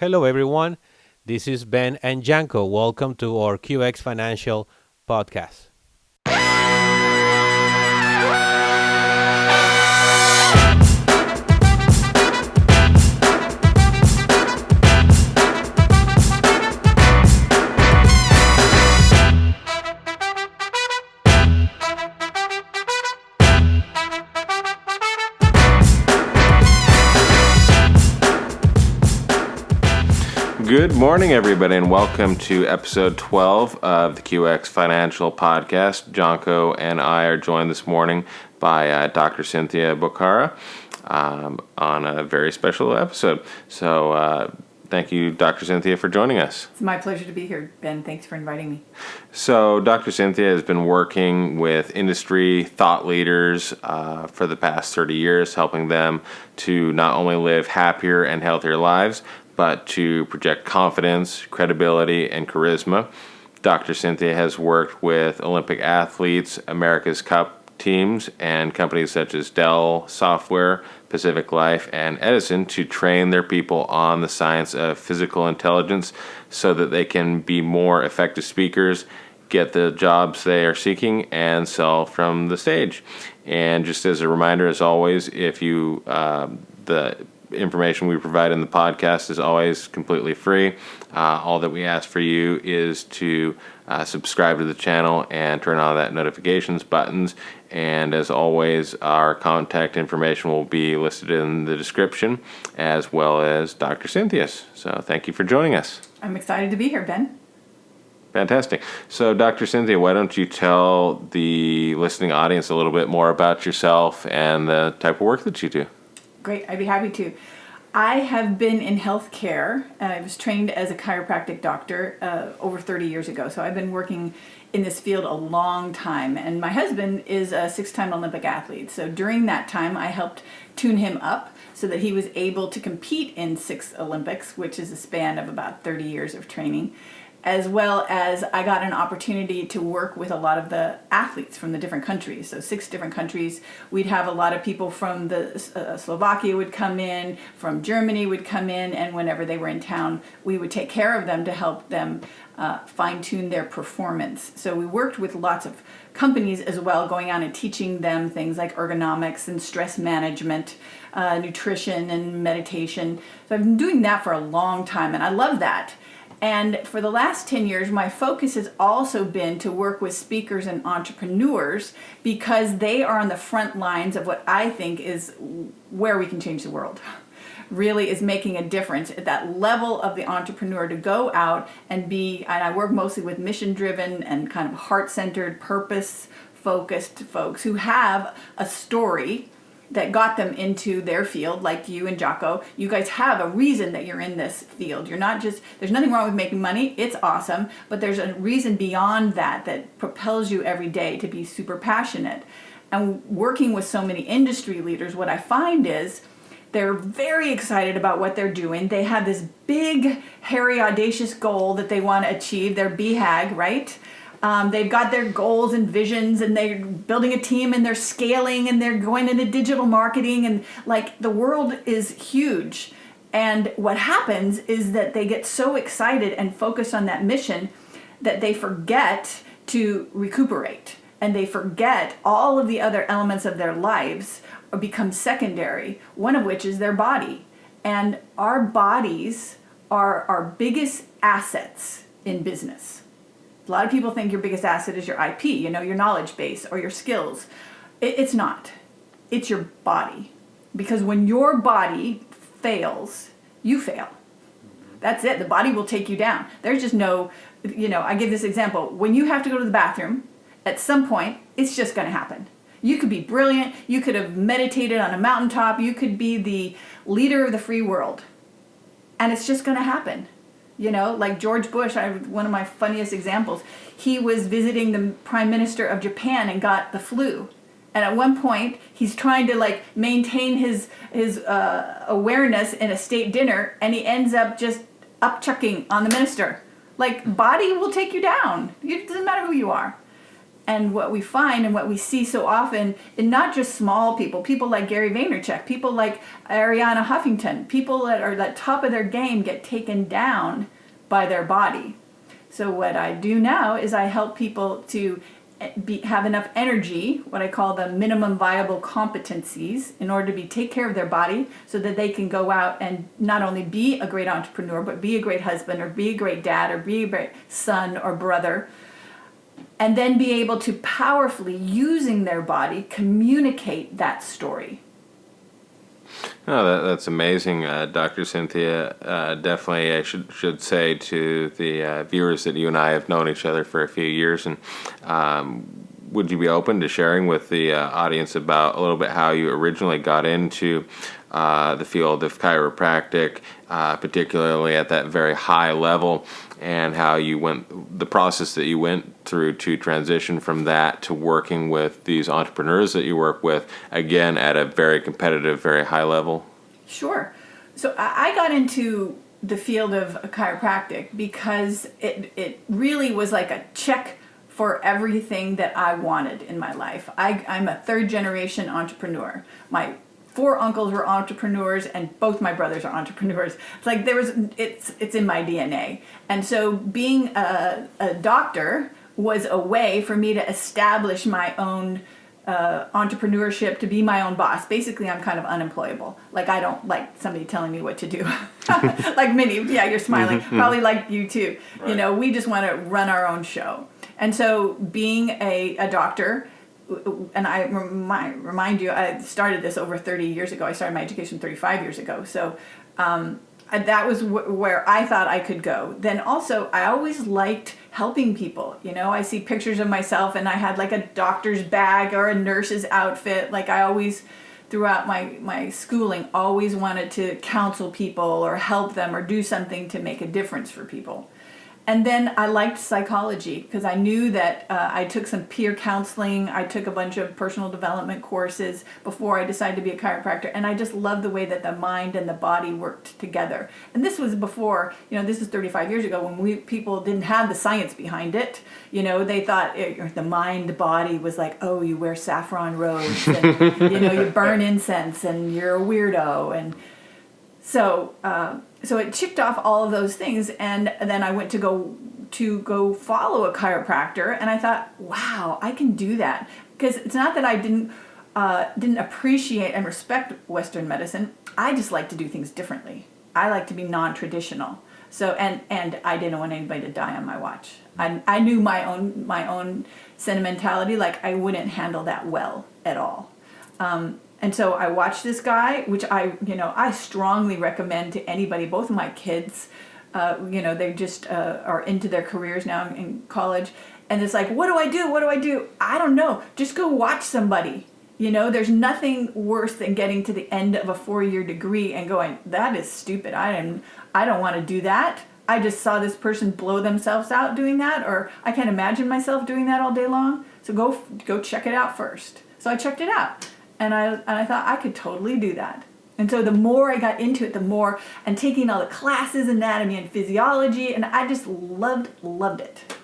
Hello, everyone. This is Ben and Janko. Welcome to our QX Financial podcast. Good morning, everybody, and welcome to episode 12 of the QX Financial Podcast. Jonko and I are joined this morning by Dr. Cynthia Boccara on a very special episode. So thank you, Dr. Cynthia, for joining us. It's my pleasure to be here, Ben. Thanks for inviting me. So Dr. Cynthia has been working with industry thought leaders for the past 30 years, helping them to not only live happier and healthier lives, but to project confidence, credibility, and charisma. Dr. Cynthia has worked with Olympic athletes, America's Cup teams, and companies such as Dell Software, Pacific Life, and Edison to train their people on the science of physical intelligence so that they can be more effective speakers, get the jobs they are seeking, and sell from the stage. And just as a reminder, as always, if you the information we provide in the podcast is always completely free. All that we ask for you is to subscribe to the channel and turn on that notifications buttons. And as always, our contact information will be listed in the description, as well as Dr. Cynthias. So thank you for joining us. I'm excited to be here, Ben. Fantastic. So Dr. Cynthia, why don't you tell the listening audience a little bit more about yourself and the type of work that you do? Great, I'd be happy to. I have been in healthcare. I was trained as a chiropractic doctor over 30 years ago, so I've been working in this field a long time. And my husband is a 6-time Olympic athlete, so during that time I helped tune him up so that he was able to compete in 6 Olympics, which is a span of about 30 years of training, as well as I got an opportunity to work with a lot of the athletes from the different countries. So 6 different countries. We'd have a lot of people from the Slovakia would come in, from Germany would come in, and whenever they were in town, we would take care of them to help them fine-tune their performance. So we worked with lots of companies as well, going on and teaching them things like ergonomics and stress management, nutrition and meditation. So I've been doing that for a long time, and I love that. And for the last 10 years, my focus has also been to work with speakers and entrepreneurs because they are on the front lines of what I think is where we can change the world. Really is making a difference at that level of the entrepreneur to go out and be, and I work mostly with mission-driven and kind of heart-centered, purpose-focused folks who have a story that got them into their field, like you and Jocko. You guys have a reason that you're in this field. You're not just, there's nothing wrong with making money, it's awesome, but there's a reason beyond that that propels you every day to be super passionate. And working with so many industry leaders, what I find is they're very excited about what they're doing. They have this big, hairy, audacious goal that they want to achieve, their BHAG, right? They've got their goals and visions, and they're building a team, and they're scaling, and they're going into digital marketing, and like the world is huge. And what happens is that they get so excited and focused on that mission that they forget to recuperate, and they forget all of the other elements of their lives or become secondary, one of which is their body. And our bodies are our biggest assets in business. A lot of people think your biggest asset is your IP, your knowledge base or your skills. It's not. It's your body. Because when your body fails, you fail. That's it. The body will take you down. There's just no, I give this example. When you have to go to the bathroom, at some point, it's just going to happen. You could be brilliant. You could have meditated on a mountaintop. You could be the leader of the free world. And it's just going to happen. Like George Bush, one of my funniest examples, he was visiting the Prime Minister of Japan and got the flu. And at one point, he's trying to maintain his awareness in a state dinner, and he ends up just upchucking on the minister. Body will take you down. It doesn't matter who you are. And what we find and what we see so often, and not just small people like Gary Vaynerchuk, people like Ariana Huffington, people that are at the top of their game get taken down by their body. So what I do now is I help people to have enough energy, what I call the minimum viable competencies, in order to take care of their body so that they can go out and not only be a great entrepreneur, but be a great husband or be a great dad or be a great son or brother, and then be able to powerfully, using their body, communicate that story. Oh, that's amazing, Dr. Cynthia. Definitely, I should say to the viewers that you and I have known each other for a few years, and would you be open to sharing with the audience about a little bit how you originally got into the field of chiropractic, particularly at that very high level, and how you went, the process that you went through to transition from that to working with these entrepreneurs that you work with, again, at a very competitive, very high level? Sure. So I got into the field of chiropractic because it really was like a check for everything that I wanted in my life. I'm a third generation entrepreneur. My 4 uncles were entrepreneurs, and both my brothers are entrepreneurs. It's like it's in my DNA. And so being a doctor was a way for me to establish my own entrepreneurship, to be my own boss. Basically, I'm kind of unemployable. Like, I don't like somebody telling me what to do. Like many, yeah, you're smiling. Probably like you too. Right. You know, we just want to run our own show. And so being a doctor, and I remind you, I started this over 30 years ago. I started my education 35 years ago. So that was where I thought I could go. Then also, I always liked helping people. You know, I see pictures of myself and I had like a doctor's bag or a nurse's outfit. Like I always, throughout my schooling, always wanted to counsel people or help them or do something to make a difference for people. And then I liked psychology because I knew that I took some peer counseling. I took a bunch of personal development courses before I decided to be a chiropractor. And I just loved the way that the mind and the body worked together. And this was before, you know, this is 35 years ago when people didn't have the science behind it. You know, they thought the mind body was like, oh, you wear saffron robes and, you know, you burn incense and you're a weirdo. And so it checked off all of those things, and then I went to go follow a chiropractor, and I thought, wow, I can do that. Because it's not that I didn't appreciate and respect Western medicine. I just like to do things differently. I like to be non-traditional. So and I didn't want anybody to die on my watch. I knew my own sentimentality, like I wouldn't handle that well at all. And so I watched this guy, which I strongly recommend to anybody. Both of my kids, they just are into their careers now in college. And it's like, what do I do? What do I do? I don't know. Just go watch somebody. You know, there's nothing worse than getting to the end of a 4-year degree and going, that is stupid. I don't want to do that. I just saw this person blow themselves out doing that, or I can't imagine myself doing that all day long. So go check it out first. So I checked it out. And I thought I could totally do that. And so the more I got into it, the more, and taking all the classes, anatomy and physiology, and I just loved it,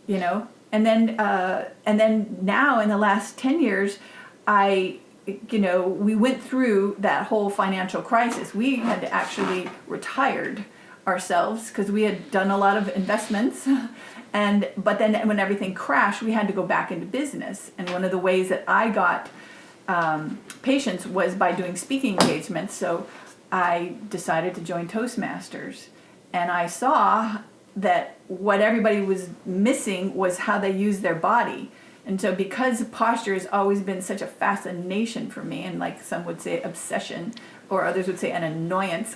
you know. And then now in the last 10 years, we went through that whole financial crisis. We had actually retired ourselves because we had done a lot of investments. But then when everything crashed, we had to go back into business. And one of the ways that I got patients was by doing speaking engagements. So I decided to join Toastmasters, and I saw that what everybody was missing was how they use their body. And so because posture has always been such a fascination for me, and like some would say obsession, or others would say an annoyance,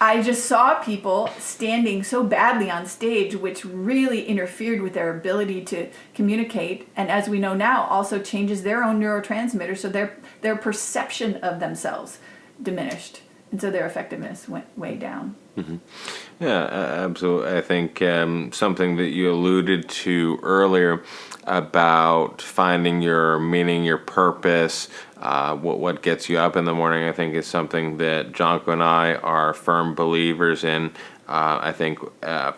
I just saw people standing so badly on stage, which really interfered with their ability to communicate. And as we know now, also changes their own neurotransmitters, so their perception of themselves diminished. And so their effectiveness went way down. Mm-hmm. Yeah, absolutely. I think something that you alluded to earlier about finding your meaning, your purpose, what gets you up in the morning, I think is something that Jonko and I are firm believers in. I think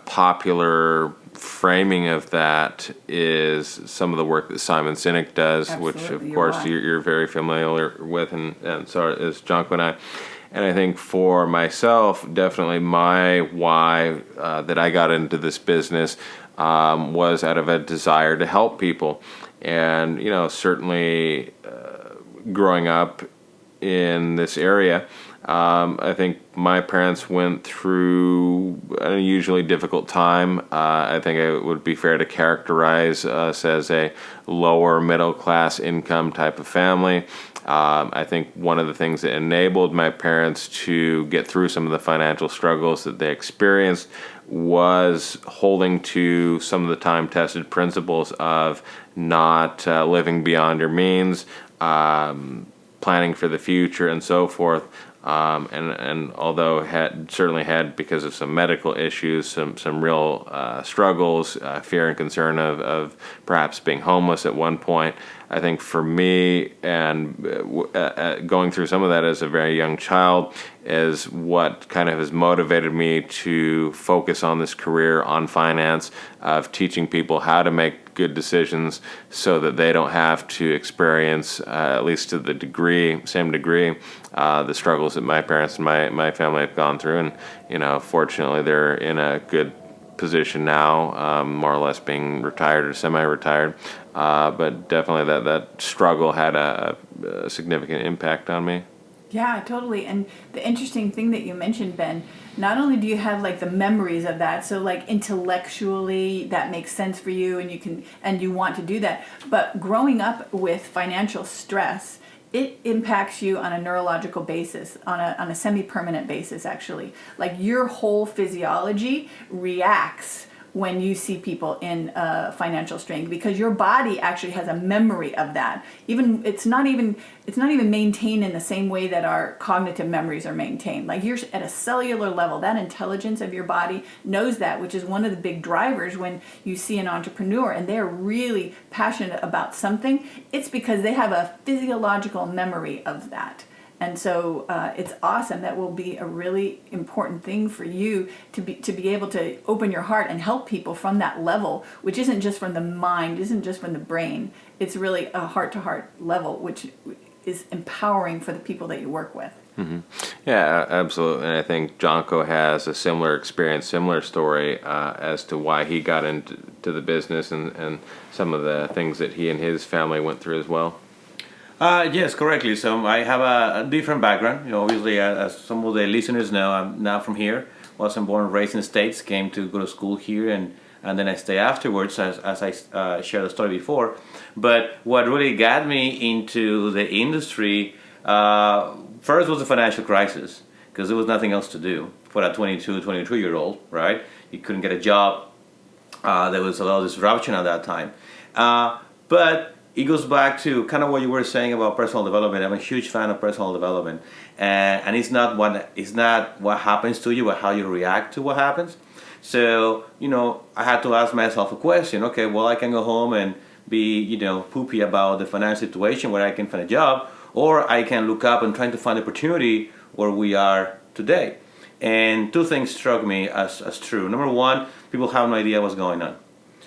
popular framing of that is some of the work that Simon Sinek does, which of Absolutely, course right. you're very familiar with, and so is Jonko and I. And I think for myself, definitely my why that I got into this business was out of a desire to help people. And, certainly growing up in this area, I think my parents went through an unusually difficult time. I think it would be fair to characterize us as a lower middle class income type of family. I think one of the things that enabled my parents to get through some of the financial struggles that they experienced was holding to some of the time-tested principles of not living beyond your means, planning for the future, and so forth. And although certainly had, because of some medical issues, some real struggles, fear and concern of perhaps being homeless at one point, I think for me, and going through some of that as a very young child, is what kind of has motivated me to focus on this career on finance, of teaching people how to make good decisions so that they don't have to experience, at least to the same degree, the struggles that my parents and my family have gone through. And, fortunately, they're in a good position now, more or less being retired or semi-retired. But definitely that struggle had a significant impact on me. Yeah, totally. And the interesting thing that you mentioned, Ben, not only do you have like the memories of that, so like intellectually that makes sense for you and you want to do that, but growing up with financial stress, it impacts you on a neurological basis, on a semi-permanent basis actually. Like your whole physiology reacts when you see people in financial strain, because your body actually has a memory of that. Even it's not even maintained in the same way that our cognitive memories are maintained. Like you're at a cellular level, that intelligence of your body knows that, which is one of the big drivers when you see an entrepreneur and they're really passionate about something. It's because they have a physiological memory of that. And so it's awesome. That will be a really important thing for you to be able to open your heart and help people from that level, which isn't just from the mind, isn't just from the brain. It's really a heart-to-heart level, which is empowering for the people that you work with. Mm-hmm. Yeah, absolutely. And I think Jonko has a similar experience, similar story as to why he got into the business and some of the things that he and his family went through as well. Yes, correctly. So I have a different background. Obviously, as some of the listeners know, I'm not from here. Wasn't born and raised in the States. Came to go to school here, and then I stay afterwards, as I shared the story before. But what really got me into the industry first was the financial crisis, because there was nothing else to do for a 22, 23-year-old, right? You couldn't get a job. There was a lot of disruption at that time. But it goes back to kind of what you were saying about personal development. I'm a huge fan of personal development, and it's not what happens to you, but how you react to what happens. So I had to ask myself a question. Okay, well, I can go home and be poopy about the financial situation where I can find a job, or I can look up and try to find opportunity where we are today. And two things struck me as true. Number one, people have no idea what's going on.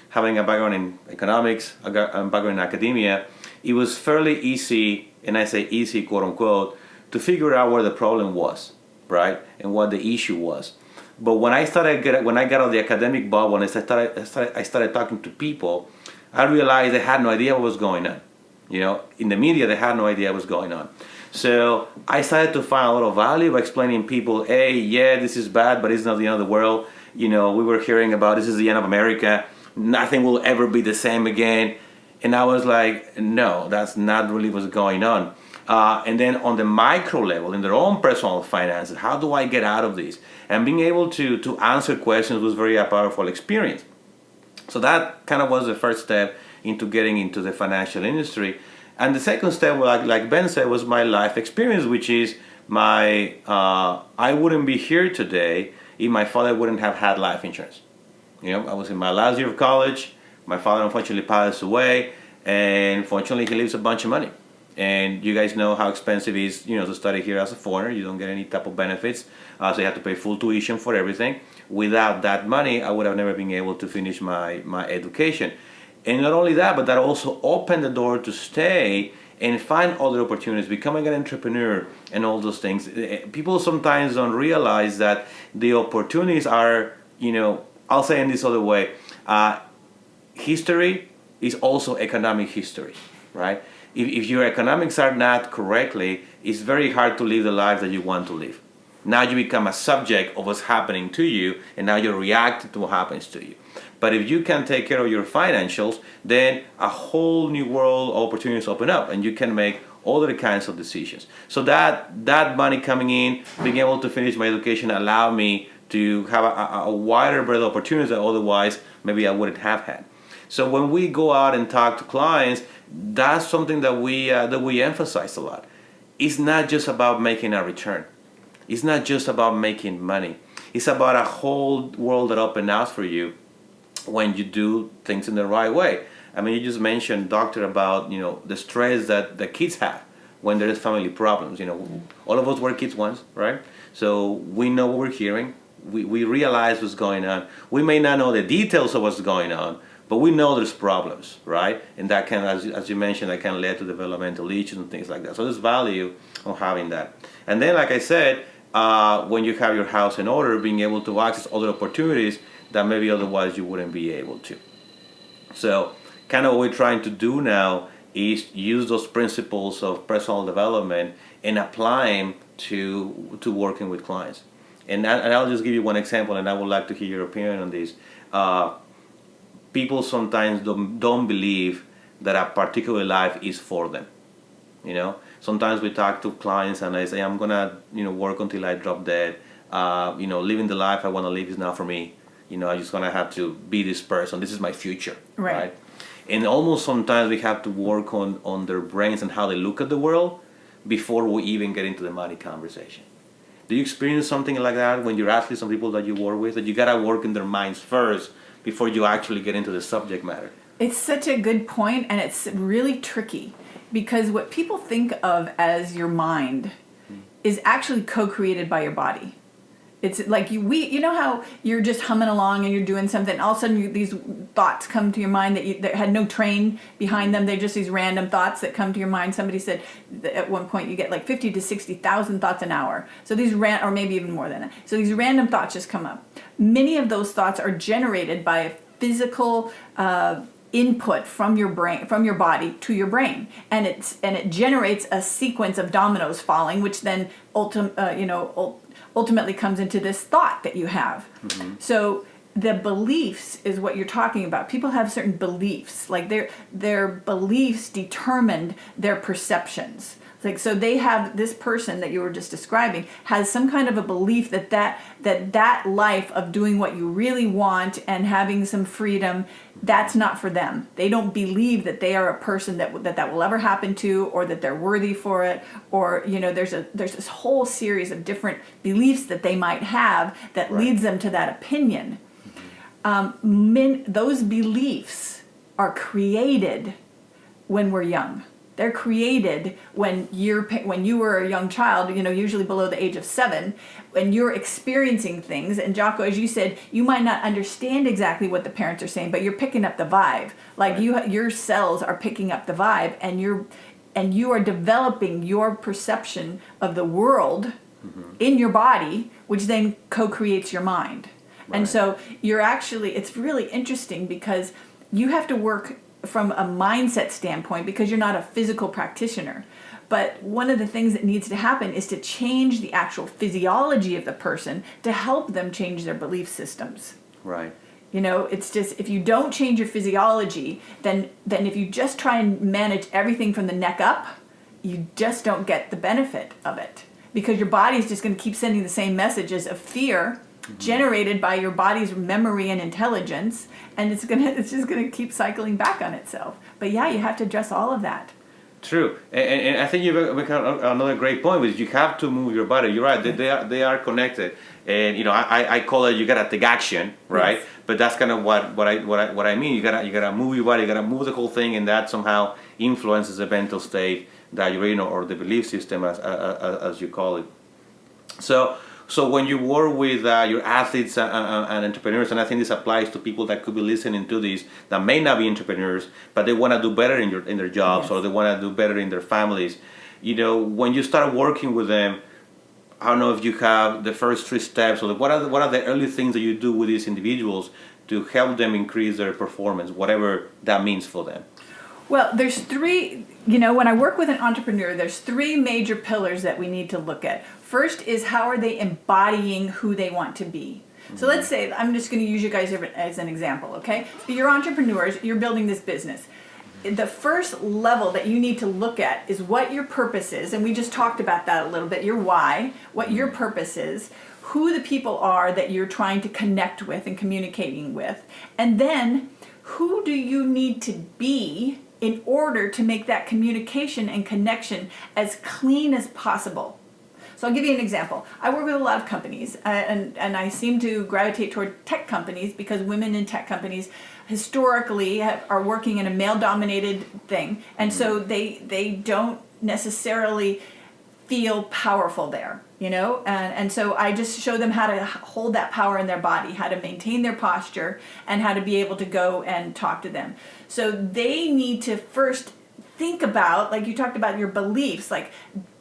Having a background in economics, a background in academia, it was fairly easy, and I say easy, quote unquote, to figure out where the problem was, right, and what the issue was. But when I got out of the academic bubble and I started talking to people, I realized they had no idea what was going on. In the media, they had no idea what was going on. So I started to find a lot of value by explaining people, hey, yeah, this is bad, but it's not the end of the world. We were hearing about this is the end of America. Nothing will ever be the same again. And I was like, no, that's not really what's going on. And then on the micro level, in their own personal finances, how do I get out of this? And being able to answer questions was very powerful experience. So that kind of was the first step into getting into the financial industry. And the second step, like Ben said, was my life experience, which is I wouldn't be here today if my father wouldn't have had life insurance. I was in my last year of college. My father unfortunately passed away, and fortunately he leaves a bunch of money. And you guys know how expensive it is, to study here as a foreigner. You don't get any type of benefits, so you have to pay full tuition for everything. Without that money, I would have never been able to finish my education. And not only that, but that also opened the door to stay and find other opportunities, becoming an entrepreneur and all those things. People sometimes don't realize that the opportunities are, I'll say in this other way, history is also economic history, right? If your economics are not correctly, it's very hard to live the life that you want to live. Now you become a subject of what's happening to you, and now you react to what happens to you. But if you can take care of your financials, then a whole new world of opportunities open up, and you can make other kinds of decisions. So that money coming in, being able to finish my education, allowed me to have a wider breadth of opportunities that otherwise maybe I wouldn't have had. So when we go out and talk to clients, that's something that we emphasize a lot. It's not just about making a return. It's not just about making money. It's about a whole world that opens out for you when you do things in the right way. I mean, you just mentioned, doctor, about the stress that the kids have when there is family problems. All of us were kids once, right? So we know what we're hearing. We realize what's going on. We may not know the details of what's going on, but we know there's problems, right? And that can, as you mentioned, that can lead to developmental issues and things like that. So there's value on having that. And then, like I said, when you have your house in order, being able to access other opportunities that maybe otherwise you wouldn't be able to. So kind of what we're trying to do now is use those principles of personal development and apply them to working with clients. And I'll just give you one example, and I would like to hear your opinion on this. People sometimes don't believe that a particular life is for them. Sometimes we talk to clients and they say, I'm gonna work until I drop dead. Living the life I want to live is not for me. I'm just gonna have to be this person. This is my future, right? And almost sometimes we have to work on their brains and how they look at the world before we even get into the money conversation. Do you experience something like that when you're asking some people that you work with, that you gotta work in their minds first before you actually get into the subject matter? It's such a good point, and it's really tricky because what people think of as your mind is actually co-created by your body. It's like you know how you're just humming along and you're doing something, and all of a sudden these thoughts come to your mind that had no train behind them. They're just these random thoughts that come to your mind. Somebody said that at one point you get like 50 to 60,000 thoughts an hour. So these or maybe even more than that. So these random thoughts just come up. Many of those thoughts are generated by a physical input from your brain, from your body to your brain, and it generates a sequence of dominoes falling, which then ultimately comes into this thought that you have. Mm-hmm. So the beliefs is what you're talking about. People have certain beliefs, like their beliefs determined their perceptions. Like, so they have, this person that you were just describing has some kind of a belief that life of doing what you really want and having some freedom, that's not for them. They don't believe that they are a person that will ever happen to, or that they're worthy for it, or there's this whole series of different beliefs that they might have that leads them to that opinion. Those beliefs are created when we're young. They're created when you were a young child, usually below the age of 7, when you're experiencing things. And Jocko, as you said, you might not understand exactly what the parents are saying, but you're picking up the vibe. Like your cells are picking up the vibe, and you are developing your perception of the world in your body, which then co-creates your mind. Right. And so it's really interesting because you have to work from a mindset standpoint because you're not a physical practitioner. But one of the things that needs to happen is to change the actual physiology of the person to help them change their belief systems. Right. It's just, if you don't change your physiology, then if you just try and manage everything from the neck up, you just don't get the benefit of it. Because your body is just going to keep sending the same messages of fear generated by your body's memory and intelligence, and it's just gonna keep cycling back on itself. But you have to address all of that. True, and I think you've got another great point, which you have to move your body. You're right; they are connected, and I call it, you gotta take action, right? Yes. But that's kind of what I mean. You gotta move your body, you gotta move the whole thing, and that somehow influences the mental state that you already know, or the belief system, as you call it. So when you work with your athletes and entrepreneurs, and I think this applies to people that could be listening to this that may not be entrepreneurs, but they want to do better in their jobs, Yes. or they want to do better in their families. When you start working with them, I don't know if you have the first 3 steps, or what are the early things that you do with these individuals to help them increase their performance, whatever that means for them. Well, there's 3, when I work with an entrepreneur, there's 3 major pillars that we need to look at. First is, how are they embodying who they want to be? So let's say, I'm just going to use you guys as an example, okay? So you're entrepreneurs, you're building this business. The first level that you need to look at is what your purpose is, and we just talked about that a little bit, your why, what your purpose is, who the people are that you're trying to connect with and communicating with, and then who do you need to be in order to make that communication and connection as clean as possible. So I'll give you an example. I work with a lot of companies, and I seem to gravitate toward tech companies because women in tech companies historically are working in a male-dominated thing, and so they don't necessarily feel powerful there, and so I just show them how to hold that power in their body, how to maintain their posture, and how to be able to go and talk to them. So they need to first think about, like you talked about, your beliefs, like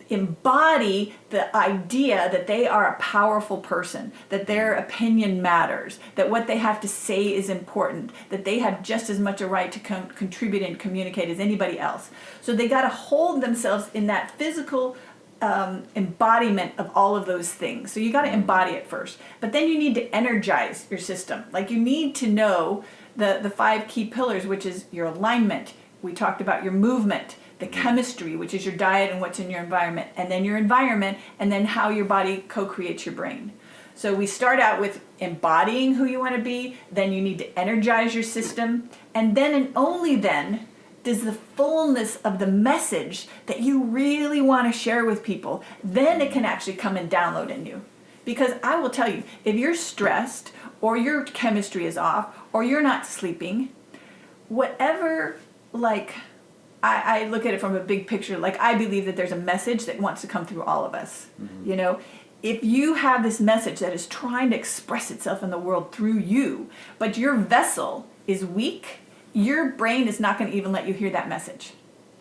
embody the idea that they are a powerful person, that their opinion matters, that what they have to say is important, that they have just as much a right to contribute and communicate as anybody else. So they got to hold themselves in that physical embodiment of all of those things. So you got to embody it first, but then you need to energize your system. Like you need to know the 5 key pillars, which is your alignment. We talked about your movement, the chemistry, which is your diet and what's in your environment, and then your environment, and then how your body co-creates your brain. So we start out with embodying who you want to be, then you need to energize your system, and then and only then does the fullness of the message that you really want to share with people, then it can actually come and download in you. Because I will tell you, if you're stressed, or your chemistry is off, or you're not sleeping, whatever, I look at it from a big picture. Like, I believe that there's a message that wants to come through all of us. If you have this message that is trying to express itself in the world through you, but your vessel is weak, your brain is not going to even let you hear that message.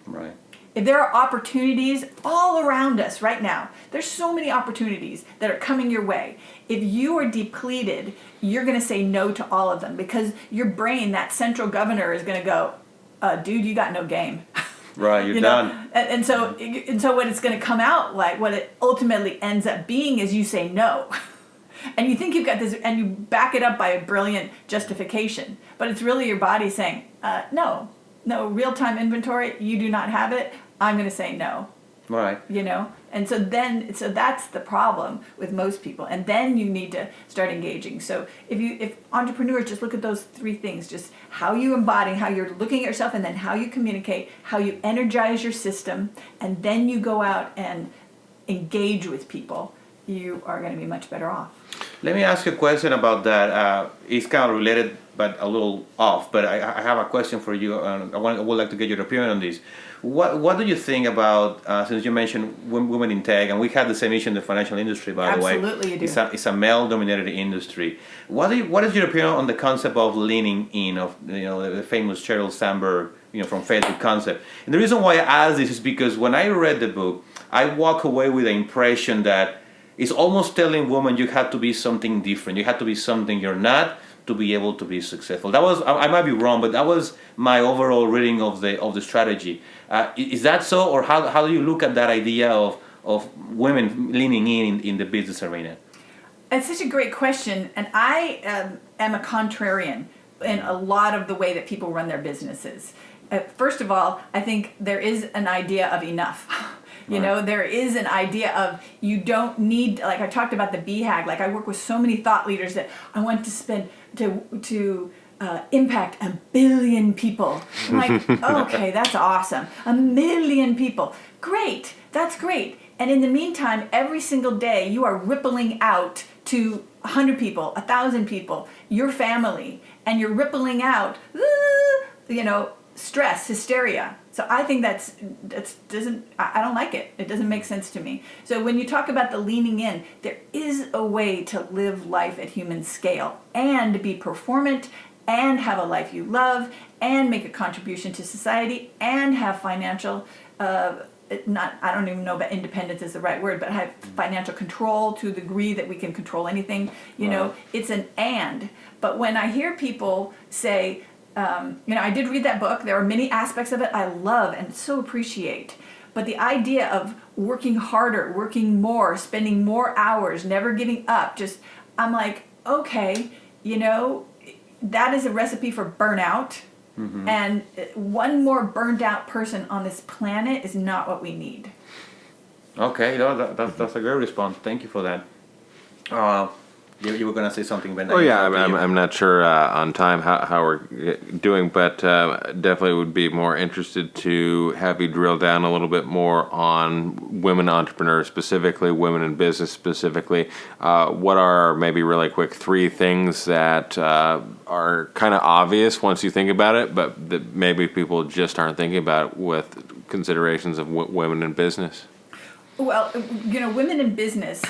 Right. If there are opportunities all around us right now, there's so many opportunities that are coming your way. If you are depleted, you're going to say no to all of them because your brain, that central governor, is going to go, dude, you got no game. Right, you're done. And so what it's going to come out like, what it ultimately ends up being is you say no. And you think you've got this, and you back it up by a brilliant justification. But it's really your body saying, no, real-time inventory, you do not have it, I'm going to say no. Right. And so that's the problem with most people. And then you need to start engaging. So if entrepreneurs just look at those 3 things, just how you embody, how you're looking at yourself, and then how you communicate, how you energize your system, and then you go out and engage with people, you are going to be much better off. Let me ask you a question about that. It's kind of related, but a little off. But I have a question for you, and I would like to get your opinion on this. What do you think about, since you mentioned women in tech, and we had the same issue in the financial industry, by the way. Absolutely, you do. It's a male-dominated industry. What is your opinion on the concept of leaning in, of the famous Sheryl Sandberg, from Facebook concept? And the reason why I ask this is because when I read the book, I walk away with the impression that it's almost telling women you have to be something different. You have to be something you're not to be able to be successful. That was, I might be wrong, but that was my overall reading of the strategy. Is that so, or how do you look at that idea of women leaning in the business arena? It's such a great question, and I am a contrarian in a lot of the way that people run their businesses. First of all, I think there is an idea of enough. There is an idea of you don't need, like I talked about the BHAG, like I work with so many thought leaders that I want to spend to impact 1 billion people. I'm like, okay, that's awesome. 1 million people. Great, that's great. And in the meantime, every single day you are rippling out to 100 people, 1,000 people, your family, and you're rippling out, stress, hysteria. So I think I don't like it. It doesn't make sense to me. So when you talk about the leaning in, there is a way to live life at human scale and be performant and have a life you love and make a contribution to society and have financial, I don't even know about independence is the right word, but have financial control to the degree that we can control anything. You know, it's an and. But when I hear people say, I did read that book. There are many aspects of it I love and so appreciate. But the idea of working harder, working more, spending more hours, never giving up, I'm like, okay, that is a recipe for burnout. Mm-hmm. And one more burned out person on this planet is not what we need. Okay, that's a great response. Thank you for that. You were going to say something, Ben. Oh yeah, I'm not sure on time how we're doing, but definitely would be more interested to have you drill down a little bit more on women entrepreneurs specifically, women in business specifically. What are maybe really quick 3 things that are kind of obvious once you think about it, but that maybe people just aren't thinking about with considerations of women in business? Well, women in business.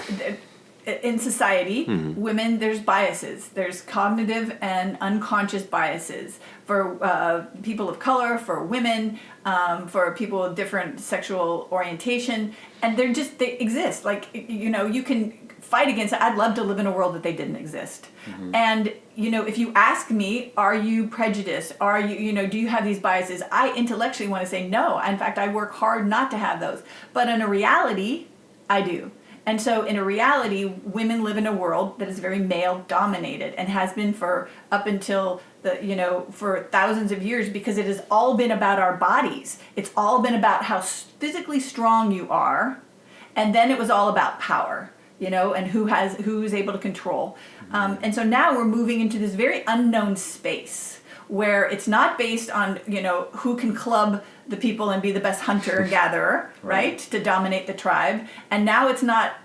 In society, women, there's biases. There's cognitive and unconscious biases for people of color, for women, for people with different sexual orientation, and they exist. Like, you can fight against it. I'd love to live in a world that they didn't exist. Mm-hmm. And, if you ask me, are you prejudiced? Are you, do you have these biases? I intellectually want to say no. In fact, I work hard not to have those. But in a reality, I do. And so in a reality, women live in a world that is very male dominated and has been for up until for thousands of years, because it has all been about our bodies. It's all been about how physically strong you are. And then it was all about power, and who's able to control. And so now we're moving into this very unknown space where it's not based on, who can club the people and be the best hunter and gatherer, right, to dominate the tribe. And now it's not,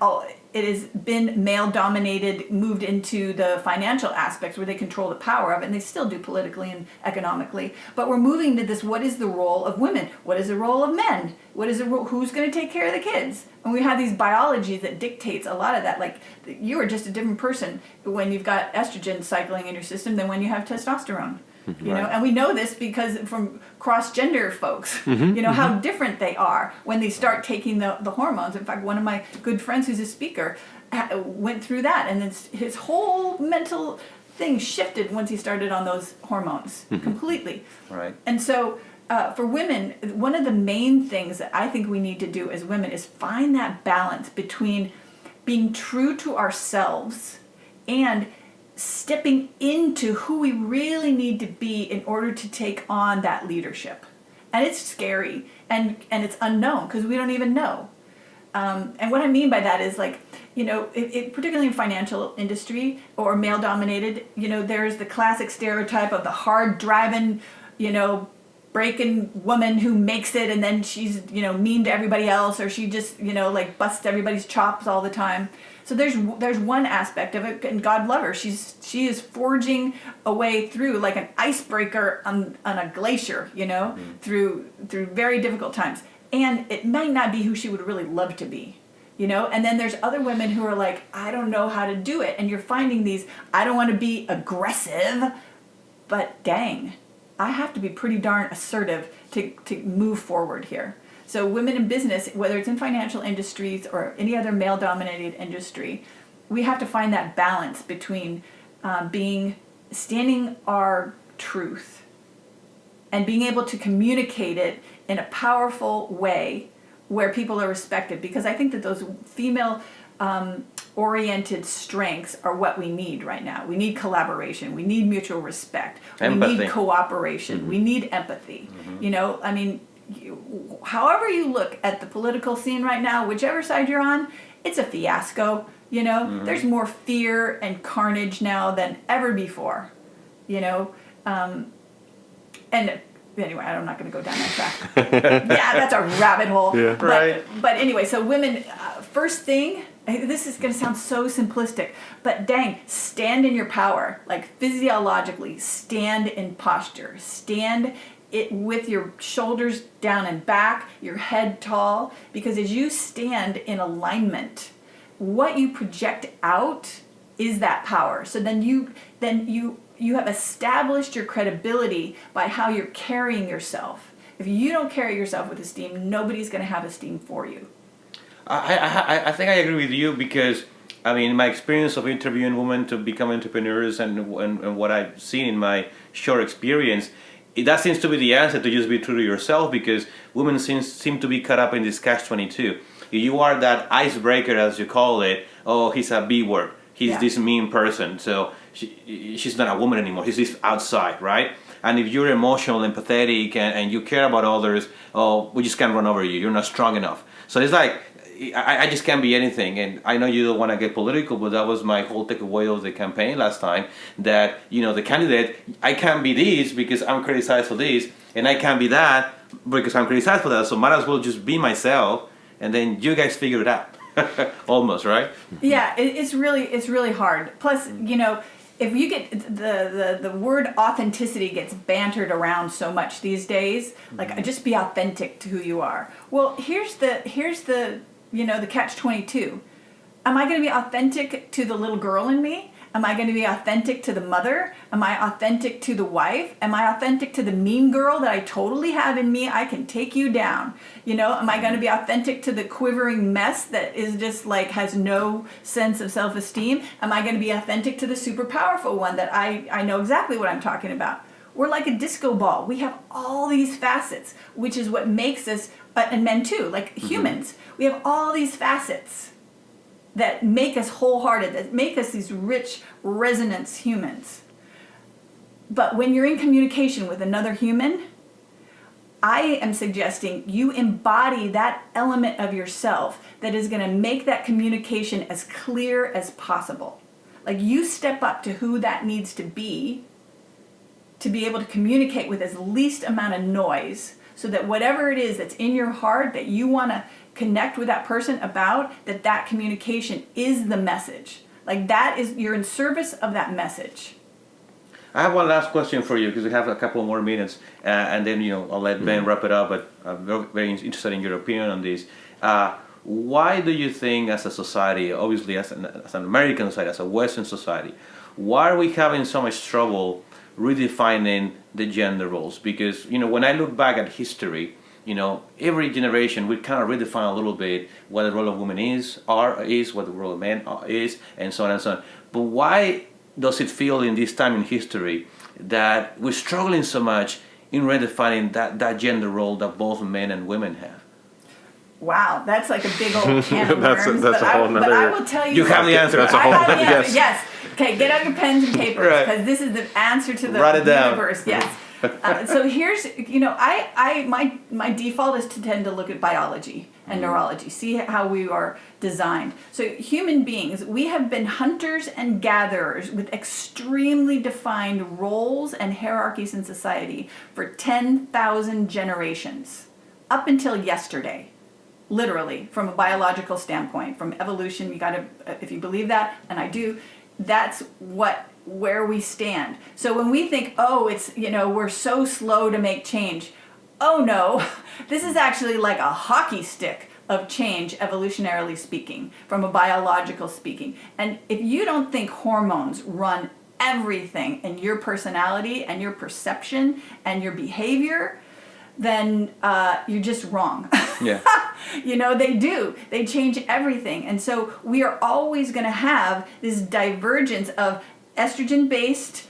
it has been male dominated, moved into the financial aspects where they control the power of it, and they still do politically and economically. But we're moving to this, what is the role of women? What is the role of men? What is the role, who's going to take care of the kids? And we have these biologies that dictates a lot of that. Like, you are just a different person when you've got estrogen cycling in your system than when you have testosterone. And we know this because from cross-gender folks, how different they are when they start taking the hormones. In fact, one of my good friends who's a speaker went through that, and his whole mental thing shifted once he started on those hormones completely. Right. And so for women, one of the main things that I think we need to do as women is find that balance between being true to ourselves and stepping into who we really need to be in order to take on that leadership. And it's scary and it's unknown because we don't even know. And what I mean by that is, like, particularly in financial industry or male dominated, there's the classic stereotype of the hard driving, breaking woman who makes it, and then she's, mean to everybody else, or she just, busts everybody's chops all the time. So there's one aspect of it, and God love her. She is forging a way through like an icebreaker on a glacier, through very difficult times. And it might not be who she would really love to be, And then there's other women who are like, I don't know how to do it. And you're finding these, I don't want to be aggressive, but dang, I have to be pretty darn assertive to move forward here. So women in business, whether it's in financial industries or any other male-dominated industry, we have to find that balance between standing our truth and being able to communicate it in a powerful way where people are respected. Because I think that those female oriented strengths are what we need right now. We need collaboration. We need mutual respect. Empathy. We need cooperation. We need empathy. However you look at the political scene right now, whichever side you're on, it's a fiasco. There's more fear and carnage now than ever before. And anyway, I'm not going to go down that track. Yeah, that's a rabbit hole. Yeah. But anyway, so women, first thing, this is going to sound so simplistic, but dang, stand in your power. Like, physiologically, stand in posture. Stand it with your shoulders down and back, your head tall, because as you stand in alignment, what you project out is that power. So then you have established your credibility by how you're carrying yourself. If you don't carry yourself with esteem, nobody's going to have esteem for you. I think I agree with you because, I mean, my experience of interviewing women to become entrepreneurs and what I've seen in my short experience, that seems to be the answer, to just be true to yourself, because women seem to be caught up in this catch-22. You are that icebreaker, as you call it. Oh, he's a B word. He's this mean person. So she's not a woman anymore. She's this outside, right? And if you're emotional, empathetic, and you care about others, oh, we just can't run over you. You're not strong enough. So it's like, I just can't be anything. And I know you don't want to get political, but that was my whole takeaway of the campaign last time, that, you know, the candidate, I can't be this because I'm criticized for this, and I can't be that because I'm criticized for that. So might as well just be myself, and then you guys figure it out. Almost, right? Yeah, it's really hard. Plus, you know, if you get the word authenticity gets bantered around so much these days, like just be authentic to who you are. Well, here's the you know, the catch-22. Am I going to be authentic to the little girl in me? Am I going to be authentic to the mother? Am I authentic to the wife? Am I authentic to the mean girl that I totally have in me? I can take you down. You know, am I going to be authentic to the quivering mess that is just like has no sense of self-esteem? Am I going to be authentic to the super powerful one that I know exactly what I'm talking about? We're like a disco ball. We have all these facets, which is what makes us, and men too, like humans. We have all these facets that make us wholehearted, that make us these rich resonance humans. But when you're in communication with another human, I am suggesting you embody that element of yourself that is going to make that communication as clear as possible. Like you step up to who that needs to be able to communicate with as least amount of noise, so that whatever it is that's in your heart that you want to connect with that person about, that communication is the message. Like that is, you're in service of that message. I have one last question for you, because we have a couple more minutes, and then, you know, I'll let Ben wrap it up. But I'm very interested in your opinion on this. Why do you think, as a society, obviously as an American society, as a Western society, why are we having so much trouble redefining the gender roles? Because, you know, when I look back at history, you know, every generation we kind of redefine a little bit what the role of women is, what the role of men is, and so on and so on. But why does it feel in this time in history that we're struggling so much in redefining that gender role that both men and women have? Wow, that's like a big old can of worms. That's a whole nother. But I will tell you. You have the answer. That's a I whole have the nother. answer. Yes. Okay, get out your pens and papers, Right. because this is the answer to the Write it down. universe. Yes. So here's, you know, my default is to tend to look at biology and neurology, see how we are designed. So human beings, we have been hunters and gatherers with extremely defined roles and hierarchies in society for 10,000 generations, up until yesterday. Literally, from a biological standpoint, from evolution, you gotta, if you believe that, and I do, that's where we stand. So when we think, oh, it's, you know, we're so slow to make change. Oh no, this is actually like a hockey stick of change, evolutionarily speaking, from a biological speaking. And if you don't think hormones run everything in your personality and your perception and your behavior, then you're just wrong. Yeah. You know, they do. They change everything. And so we are always going to have this divergence of estrogen-based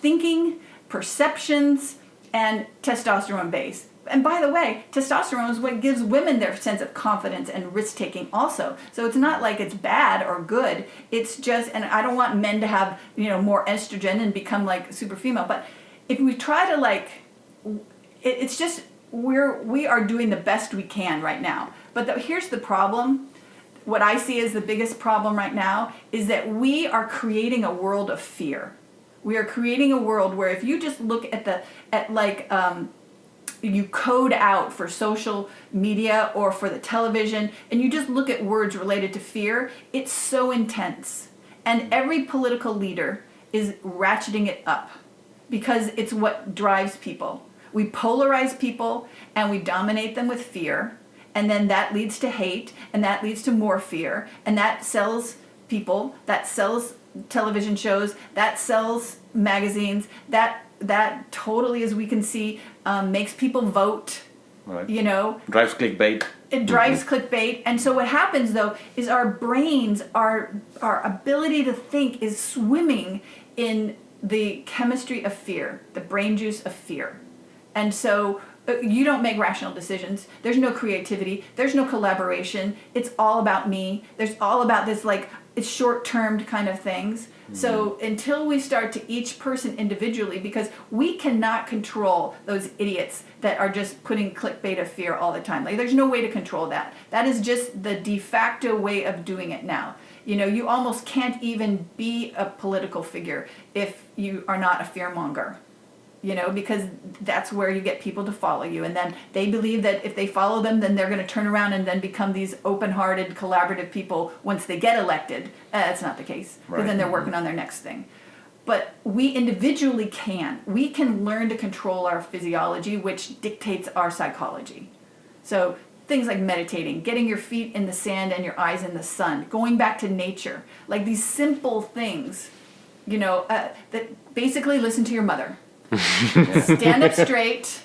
thinking, perceptions, and testosterone-based. And by the way, testosterone is what gives women their sense of confidence and risk-taking also. So it's not like it's bad or good. It's just, and I don't want men to have, you know, more estrogen and become like super female. But if we try to like, it's just, we are doing the best we can right now. But here's the problem. What I see as the biggest problem right now is that we are creating a world of fear. We are creating a world where if you just look you code out for social media or for the television, and you just look at words related to fear, it's so intense. And every political leader is ratcheting it up because it's what drives people. We polarize people and we dominate them with fear. And then that leads to hate, and that leads to more fear. And that sells people, that sells television shows, that sells magazines, that totally, as we can see, makes people vote. Right. You know, Drives clickbait. it drives clickbait. And so what happens though is our brains, our ability to think is swimming in the chemistry of fear, the brain juice of fear. And so you don't make rational decisions. There's no creativity. There's no collaboration. It's all about me. There's all about this, like, it's short-term kind of things. So until we start to each person individually, because we cannot control those idiots that are just putting clickbait of fear all the time. Like, there's no way to control that. That is just the de facto way of doing it now. You know, you almost can't even be a political figure if you are not a fearmonger. You know, because that's where you get people to follow you. And then they believe that if they follow them, then they're going to turn around and then become these open-hearted, collaborative people once they get elected. That's not the case. Because then they're working on their next thing. But we individually can. We can learn to control our physiology, which dictates our psychology. So things like meditating, getting your feet in the sand and your eyes in the sun, going back to nature, like these simple things, you know, that basically listen to your mother. Stand up straight,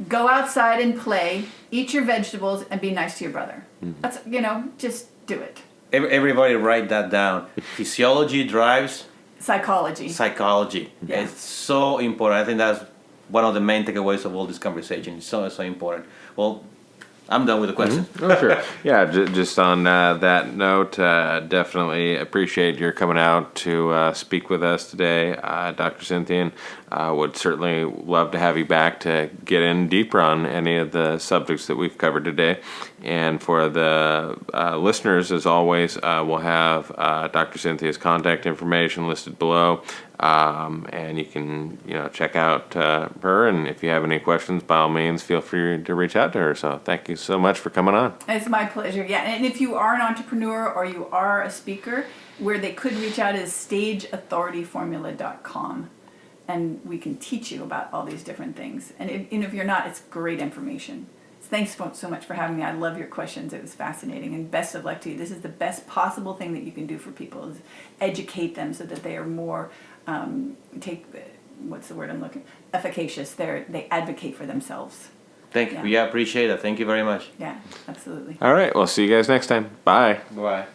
go outside and play, eat your vegetables, and be nice to your brother. That's, you know, just do it. Everybody write that down. Physiology drives Psychology. Yeah. It's so important. I think that's one of the main takeaways of all this conversation. It's so important. Well, I'm done with the questions. Oh, sure. Yeah, just on that note, definitely appreciate your coming out to speak with us today, Dr. Cynthia. Would certainly love to have you back to get in deeper on any of the subjects that we've covered today. And for the listeners, as always, we'll have Dr. Cynthia's contact information listed below. And you can, check out her. And if you have any questions, by all means, feel free to reach out to her. So thank you so much for coming on. It's my pleasure. Yeah, and if you are an entrepreneur or you are a speaker, where they could reach out is stageauthorityformula.com. And we can teach you about all these different things. And if you're not, it's great information. Thanks so much for having me. I love your questions. It was fascinating. And best of luck to you. This is the best possible thing that you can do for people is educate them so that they are more, efficacious. They advocate for themselves. Thank you. Yeah, appreciate it. Thank you very much. Yeah, absolutely. All right. We'll see you guys next time. Bye. Bye.